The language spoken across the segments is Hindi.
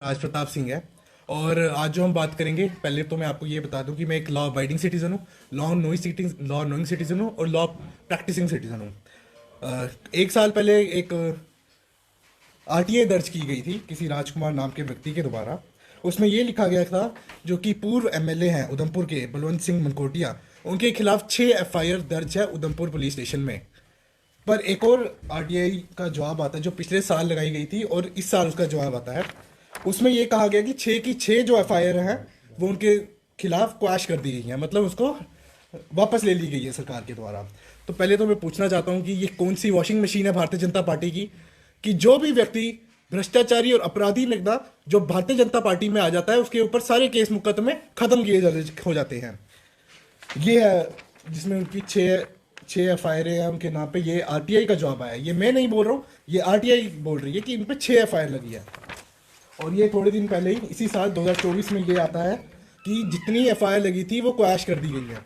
राज प्रताप सिंह है। और आज जो हम बात करेंगे, पहले तो मैं आपको ये बता दूं कि मैं एक लॉ अबाइडिंग सिटीजन हूँ, लॉ नोइंग सिटीजन हूँ और लॉ प्रैक्टिसिंग सिटीजन हूँ। एक साल पहले एक आरटीआई दर्ज की गई थी किसी राजकुमार नाम के व्यक्ति के द्वारा। उसमें ये लिखा गया था, जो कि पूर्व एमएलए हैं उधमपुर के बलवंत सिंह मनकोटिया, उनके खिलाफ 6 एफआईआर दर्ज है उधमपुर पुलिस स्टेशन में। पर एक और आरटीआई का जवाब आता है जो पिछले साल लगाई गई थी, और इस साल उसका जवाब आता है। उसमें ये कहा गया कि 6 की 6 जो एफआईआर हैं वो उनके खिलाफ क्वैश कर दी गई हैं, मतलब उसको वापस ले ली गई है सरकार के द्वारा। तो पहले तो मैं पूछना चाहता हूँ कि ये कौन सी वॉशिंग मशीन है भारतीय जनता पार्टी की, कि जो भी व्यक्ति भ्रष्टाचारी और अपराधी लगता जो भारतीय जनता पार्टी में आ जाता है उसके ऊपर सारे केस मुकदमे खत्म हो जाते हैं। ये है जिसमें उनकी छः एफआईआर है उनके नाम पे। ये आरटीआई का जवाब आया है, ये मैं नहीं बोल रहा हूँ, ये आरटीआई बोल रही है कि इन पे 6 एफआईआर लगी है। और ये थोड़े दिन पहले ही इसी साल 2024 में ये आता है कि जितनी एफआईआर लगी थी वो क्वैश कर दी गई है।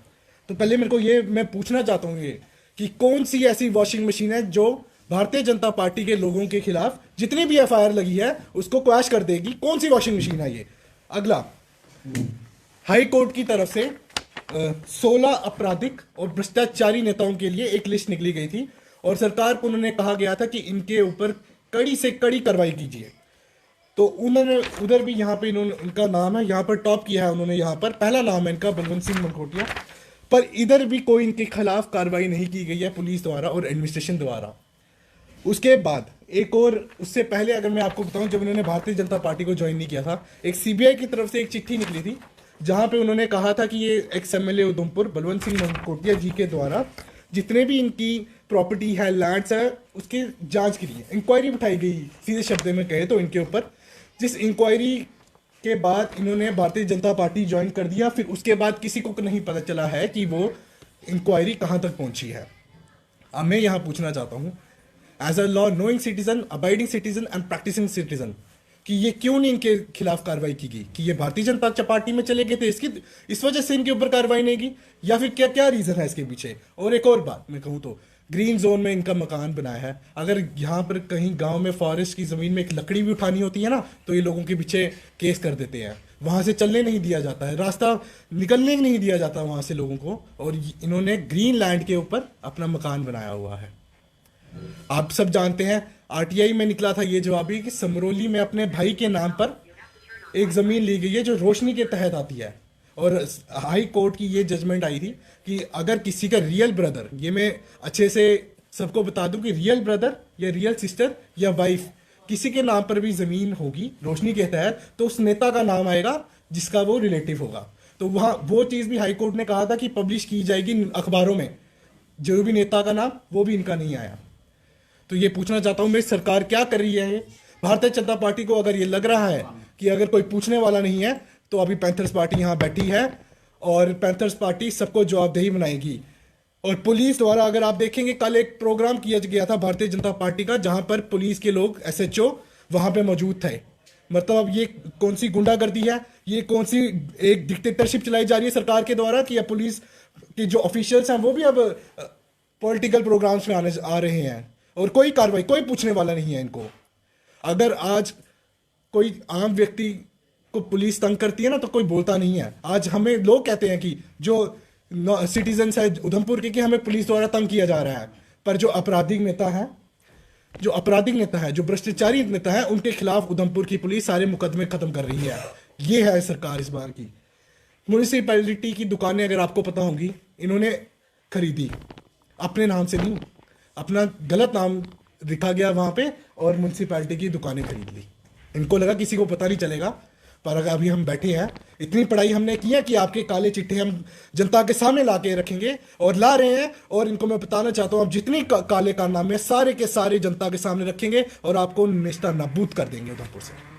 तो पहले मेरे को ये मैं पूछना चाहता हूँ ये कि कौन सी ऐसी वॉशिंग मशीन है जो भारतीय जनता पार्टी के लोगों के खिलाफ जितनी भी एफआईआर लगी है उसको क्वैश कर देगी? कौन सी वॉशिंग मशीन है ये? अगला, हाई कोर्ट की तरफ से 16 आपराधिक और भ्रष्टाचारी नेताओं के लिए एक लिस्ट निकली गई थी, और सरकार को उन्होंने कहा गया था कि इनके ऊपर कड़ी से कड़ी कार्रवाई कीजिए। तो उन्होंने उधर भी यहाँ पे इन्होंने इनका नाम है, यहाँ पर टॉप किया है उन्होंने, यहाँ पर पहला नाम है इनका बलवंत सिंह मनकोटिया। पर इधर भी कोई इनके खिलाफ कार्रवाई नहीं की गई है पुलिस द्वारा और एडमिनिस्ट्रेशन द्वारा। उसके बाद एक और, उससे पहले अगर मैं आपको बताऊं, जब उन्होंने भारतीय जनता पार्टी को ज्वाइन नहीं किया था, एक सीबीआई की तरफ से एक चिट्ठी निकली थी जहां पे उन्होंने कहा था कि ये एक्स एमएलए उधमपुर बलवंत सिंह मनकोटिया जी के द्वारा जितने भी इनकी प्रॉपर्टी है, लैंड्स है, उसकी जांच के लिए इंक्वायरी उठाई गई। सीधे शब्द में कहे तो इनके ऊपर, जिस इंक्वायरी के बाद इन्होंने भारतीय जनता पार्टी ज्वाइन कर दिया, फिर उसके बाद किसी को नहीं पता चला है कि वो इंक्वायरी कहाँ तक पहुंची है। अब मैं यहाँ पूछना चाहता हूँ, as a law knowing citizen, abiding citizen and practising citizen, कि ये क्यों नहीं इनके खिलाफ कार्रवाई की गई? कि ये भारतीय जनता पार्टी में चले गए थे इस वजह से इनके ऊपर कार्रवाई नहीं की, या फिर क्या क्या रीजन है इसके पीछे? और एक और बात मैं कहूँ तो, ग्रीन जोन में इनका मकान बनाया है, अगर यहाँ पर कहीं गांव में फॉरेस्ट की जमीन में एक लकड़ी भी उठानी होती है ना, तो ये लोगों के पीछे केस कर देते हैं। वहां से चलने नहीं दिया जाता है, रास्ता निकलने नहीं दिया जाता वहां से लोगों को, और इन्होंने ग्रीन लैंड के ऊपर अपना मकान बनाया हुआ है। आप सब जानते हैं आरटीआई में निकला था ये जवाब भी कि समरोली में अपने भाई के नाम पर एक जमीन ली गई है जो रोशनी के तहत आती है, और हाई कोर्ट की ये जजमेंट आई थी कि अगर किसी का रियल ब्रदर, ये मैं अच्छे से सबको बता दूं कि रियल ब्रदर या रियल सिस्टर या वाइफ किसी के नाम पर भी जमीन होगी रोशनी के तहत, तो उस नेता का नाम आएगा जिसका वो रिलेटिव होगा। तो वहाँ वो चीज़ भी हाई कोर्ट ने कहा था कि पब्लिश की जाएगी अखबारों में, जो भी नेता का नाम, वो भी इनका नहीं आया। तो ये पूछना चाहता हूँ मैं, सरकार क्या कर रही है? भारतीय जनता पार्टी को अगर ये लग रहा है कि अगर कोई पूछने वाला नहीं है, तो अभी पैंथर्स पार्टी यहाँ बैठी है और पैंथर्स पार्टी सबको जवाबदेही बनाएगी। और पुलिस द्वारा अगर आप देखेंगे, कल एक प्रोग्राम किया गया था भारतीय जनता पार्टी का जहां पर पुलिस के लोग, एसएचओ वहां पे मौजूद थे। मतलब अब ये कौन सी गुंडागर्दी है? ये कौन सी एक डिक्टेटरशिप चलाई जा रही है सरकार के द्वारा कि अब पुलिस के जो ऑफिशियल्स हैं वो भी अब पॉलिटिकल प्रोग्राम्स में आ रहे हैं, और कोई कार्रवाई, कोई पूछने वाला नहीं है इनको। अगर आज कोई आम व्यक्ति को पुलिस तंग करती है ना, तो कोई बोलता नहीं है। आज हमें लोग कहते हैं कि जो सिटीजन्स है उधमपुर के, कि हमें पुलिस द्वारा तंग किया जा रहा है, पर जो आपराधिक नेता है, जो भ्रष्टाचारी नेता है, उनके खिलाफ उधमपुर की पुलिस सारे मुकदमे खत्म कर रही है। ये है सरकार इस बार की। म्यूनिसिपैलिटी की दुकानें अगर आपको पता होंगी, इन्होंने खरीदी अपने नाम से नहीं, अपना गलत नाम लिखा गया वहां पे और म्यूनिसिपैलिटी की दुकानें खरीद ली। इनको लगा किसी को पता नहीं चलेगा, पर अगर अभी हम बैठे हैं, इतनी पढ़ाई हमने की है कि आपके काले चिट्ठे हम जनता के सामने ला के रखेंगे, और ला रहे हैं। और इनको मैं बताना चाहता हूँ, अब जितनी काले कारनामे सारे के सारे जनता के सामने रखेंगे और आपको नेस्ता नाबूद कर देंगे उधमपुर से।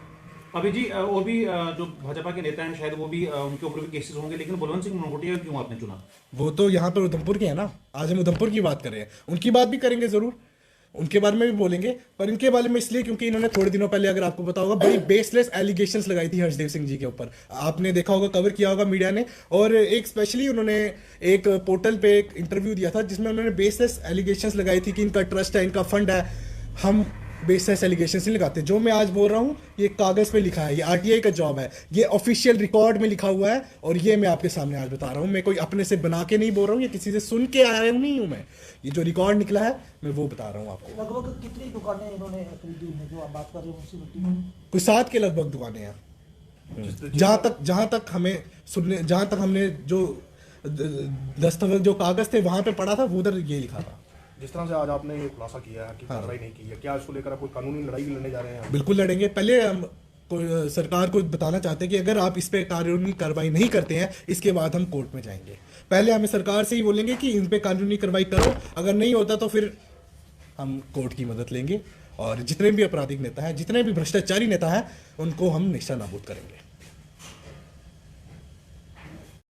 अभी जी और भी जो भाजपा के नेता हैं शायद वो भी उनके ऊपर भी केसेस होंगे, लेकिन बलवंत सिंह मनकोटिया क्यों आपने चुना? वो तो यहाँ पर उधमपुर के हैं ना, आज हम उधमपुर की बात कर रहे हैं, उनकी बात भी करेंगे जरूर, उनके बारे में भी बोलेंगे। पर इनके बारे में इसलिए क्योंकि इन्होंने थोड़े दिनों पहले, अगर आपको पता होगा, बड़ी बेसलेस एलिगेशंस लगाई थी हर्षदेव सिंह जी के ऊपर। आपने देखा होगा, कवर किया होगा मीडिया ने, और एक स्पेशली उन्होंने एक पोर्टल पे एक इंटरव्यू दिया था जिसमें उन्होंने बेसलेस एलिगेशंस लगाई थी कि इनका ट्रस्ट है, इनका फंड है, हम बेसिस एलिगेशन नहीं लगाते। जो मैं आज बोल रहा हूँ ये कागज़ पे लिखा है, ये आरटीआई का जॉब है, ये ऑफिशियल रिकॉर्ड में लिखा हुआ है और ये मैं आपके सामने आज बता रहा हूँ। मैं कोई अपने से बना के नहीं बोल रहा हूँ, ये किसी से सुन के आया हूँ नहीं हूँ मैं, ये जो रिकॉर्ड निकला है मैं वो बता रहा हूँ आपको। लगभग कितनी दुकानें इन्होंने खरीदी हैं जो आप बात कर रहे हो म्यूनसिपैलिटी में? कोई 7 के लगभग दुकानें हैं। जहाँ तक हमने जो दस्तावेज जो कागज़ थे वहाँ पे पढ़ा था वो उधर ये लिखा था। जिस तरह से आज आपने ये खुलासा किया है कि कार्रवाई नहीं की है, क्या इसको लेकर आप कोई कानूनी लड़ाई भी लड़ने जा रहे हैं? बिल्कुल लड़ेंगे। पहले हम सरकार को बताना चाहते हैं कि अगर आप इस पे कानूनी कार्रवाई नहीं करते हैं इसके बाद हम कोर्ट में जाएंगे। पहले हमें सरकार से ही बोलेंगे कि इन पे कानूनी कार्रवाई करो, अगर नहीं होता तो फिर हम कोर्ट की मदद लेंगे और जितने भी आपराधिक नेता हैं, जितने भी भ्रष्टाचारी नेता हैं, उनको हम निशानाबूद करेंगे।